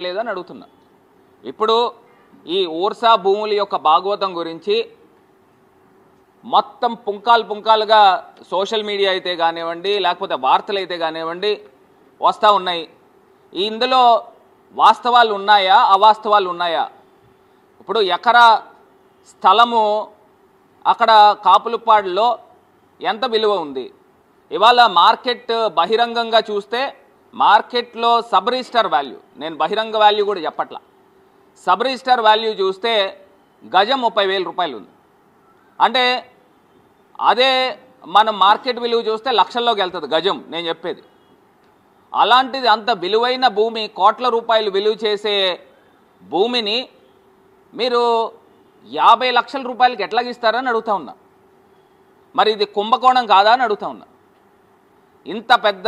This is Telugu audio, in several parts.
లేదని అడుగుతున్నా. ఇప్పుడు ఈ ఓర్సా భూముల యొక్క భాగవతం గురించి మొత్తం పుంకాలుగా సోషల్ మీడియా అయితే కానివ్వండి, లేకపోతే వార్తలు అయితే కానివ్వండి వస్తూ ఉన్నాయి. ఇందులో వాస్తవాలు ఉన్నాయా, అవాస్తవాలు ఉన్నాయా? ఇప్పుడు ఎకరా స్థలము అక్కడ కాపులపాడులో ఎంత విలువ ఉంది? ఇవాళ మార్కెట్ బహిరంగంగా చూస్తే మార్కెట్లో సబ్ రిజిస్టర్ వాల్యూ, నేను బహిరంగ వాల్యూ కూడా చెప్పట్లా, సబ్ రిజిస్టర్ వాల్యూ చూస్తే గజం 30,000 రూపాయలు ఉంది. అంటే అదే మనం మార్కెట్ విలువ చూస్తే లక్షల్లోకి వెళ్తుంది గజం. నేను చెప్పేది అలాంటిది అంత విలువైన భూమి, కోట్ల రూపాయలు విలువ చేసే భూమిని మీరు 50 లక్షల రూపాయలకి ఎట్లాగిస్తారని అడుగుతా ఉన్నా. మరి ఇది కుంభకోణం కాదా అని అడుగుతా ఉన్నా. ఇంత పెద్ద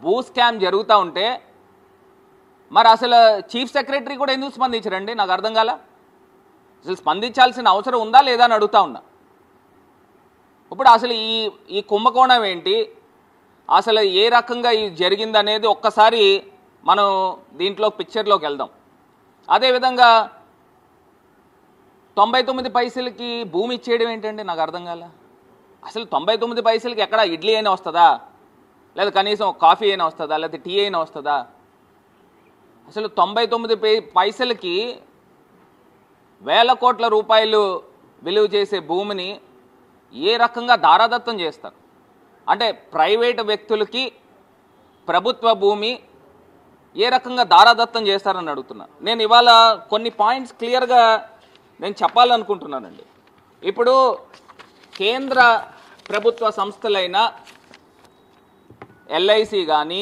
భూ స్కామ్ జరుగుతూ ఉంటే మరి అసలు చీఫ్ సెక్రటరీ కూడా ఎందుకు స్పందించరండి? నాకు అర్థం కాల. అసలు స్పందించాల్సిన అవసరం ఉందా లేదా అని అడుగుతా ఉన్నా. ఇప్పుడు అసలు ఈ కుంభకోణం ఏంటి, అసలు ఏ రకంగా ఇది జరిగిందనేది ఒక్కసారి మనం దీంట్లో పిక్చర్లోకి వెళ్దాం. అదేవిధంగా 99 పైసలకి భూమి ఇచ్చేయడం ఏంటండి? నాకు అర్థం కాల. అసలు 99 పైసలకి ఎక్కడ ఇడ్లీ అయినా వస్తుందా, లేదా కనీసం కాఫీ అయినా వస్తుందా, లేదా టీ అయినా వస్తుందా? అసలు 99 పైసలకి వేల కోట్ల రూపాయలు విలువ చేసే భూమిని ఏ రకంగా దారాదత్తం చేస్తారు? అంటే ప్రైవేటు వ్యక్తులకి ప్రభుత్వ భూమి ఏ రకంగా దారాదత్తం చేస్తారని అడుగుతున్నా. నేను ఇవాళ కొన్ని పాయింట్స్ క్లియర్గా నేను చెప్పాలనుకుంటున్నానండి. ఇప్పుడు కేంద్ర ప్రభుత్వ సంస్థలైన ఎల్ఐసి కానీ,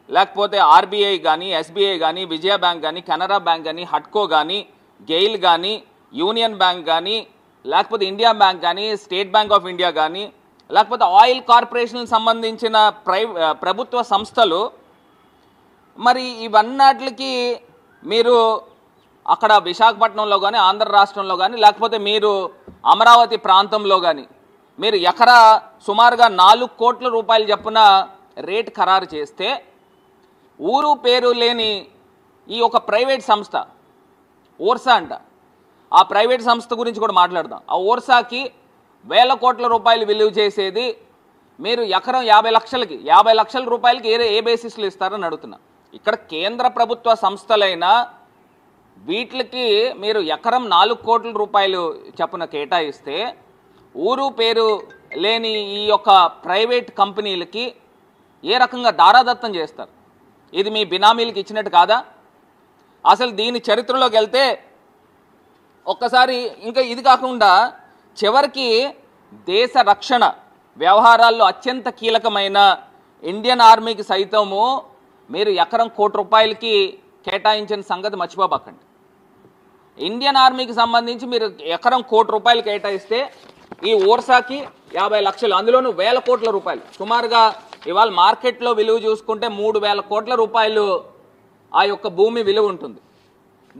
లేకపోతే ఆర్బీఐ కానీ, ఎస్బీఐ కానీ, విజయ బ్యాంక్ కానీ, కెనరా బ్యాంక్ కానీ, హడ్కో కానీ, గెయిల్ కానీ, యూనియన్ బ్యాంక్ కానీ, లేకపోతే ఇండియా బ్యాంక్ కానీ, స్టేట్ బ్యాంక్ ఆఫ్ ఇండియా కానీ, లేకపోతే ఆయిల్ కార్పొరేషన్ సంబంధించిన ప్రభుత్వ సంస్థలు, మరి ఇవన్నిటికి మీరు అక్కడ విశాఖపట్నంలో కానీ, ఆంధ్ర రాష్ట్రంలో కానీ, లేకపోతే మీరు అమరావతి ప్రాంతంలో కానీ మీరు ఎకరా సుమారుగా 4 కోట్ల రూపాయలు చొప్పున రేట్ ఖరారు చేస్తే ఊరు పేరు లేని ఈ ఒక ప్రైవేట్ సంస్థ ఓర్సా అంట, ఆ ప్రైవేట్ సంస్థ గురించి కూడా మాట్లాడదాం. ఆ ఓర్సాకి వేల కోట్ల రూపాయలు విలువ చేసేది మీరు ఎకరం 50 లక్షల రూపాయలకి ఏ బేసిస్లో ఇస్తారని అడుగుతున్నా. ఇక్కడ కేంద్ర ప్రభుత్వ సంస్థలైన వీటికి మీరు ఎకరం 4 కోట్ల రూపాయలు చొప్పున కేటాయిస్తే ఊరు పేరు లేని ఈ యొక్క ప్రైవేట్ కంపెనీలకి ఏ రకంగా దారాదత్తం చేస్తారు? ఇది మీ బినామీలకు ఇచ్చినట్టు కాదా? అసలు దీని చరిత్రలోకి వెళ్తే ఒక్కసారి ఇంకా ఇది కాకుండా చివరికి దేశ రక్షణ వ్యవహారాల్లో అత్యంత కీలకమైన ఇండియన్ ఆర్మీకి సైతము మీరు ఎకరం 1 కోటి రూపాయలకి కేటాయించిన సంగతి మర్చిపోబాకండి. ఇండియన్ ఆర్మీకి సంబంధించి మీరు ఎకరం 1 కోటి రూపాయలు కేటాయిస్తే ఈ ఓర్సాకి 50 లక్షలు, అందులోనూ వేల కోట్ల రూపాయలు, సుమారుగా ఇవాళ మార్కెట్లో విలువ చూసుకుంటే 3,000 కోట్ల రూపాయలు ఆ యొక్క భూమి విలువ ఉంటుంది.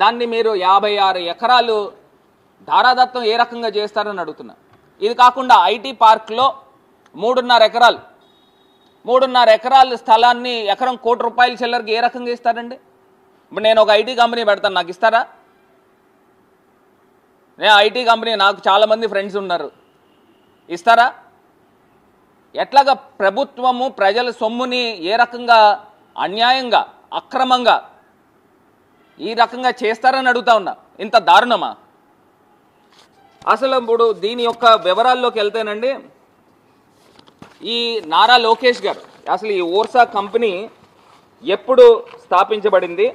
దాన్ని మీరు 56 ఎకరాలు దారాదత్తం ఏ రకంగా చేస్తారని అడుగుతున్నా. ఇది కాకుండా ఐటీ పార్క్లో 3.5 ఎకరాల స్థలాన్ని ఎకరం 1 కోటి రూపాయల చిల్లరికి ఏ రకంగా ఇస్తారండి? ఇప్పుడు నేను ఒక ఐటీ కంపెనీ పెడతాను, నాకు ఇస్తారా? నేను ఐటీ కంపెనీ, నాకు చాలామంది ఫ్రెండ్స్ ఉన్నారు, ఇస్తారా? ఎట్లాగా ప్రభుత్వము ప్రజల సొమ్ముని ఏ రకంగా అన్యాయంగా అక్రమంగా ఈ రకంగా చేస్తారని అడుగుతా ఉన్నా. ఇంత దారుణమా? అసలు ఇప్పుడు దీని యొక్క వివరాల్లోకి వెళ్తేనండి, ఈ నారా లోకేష్ గారు అసలు ఈ ఓర్సా కంపెనీ ఎప్పుడు స్థాపించబడింది,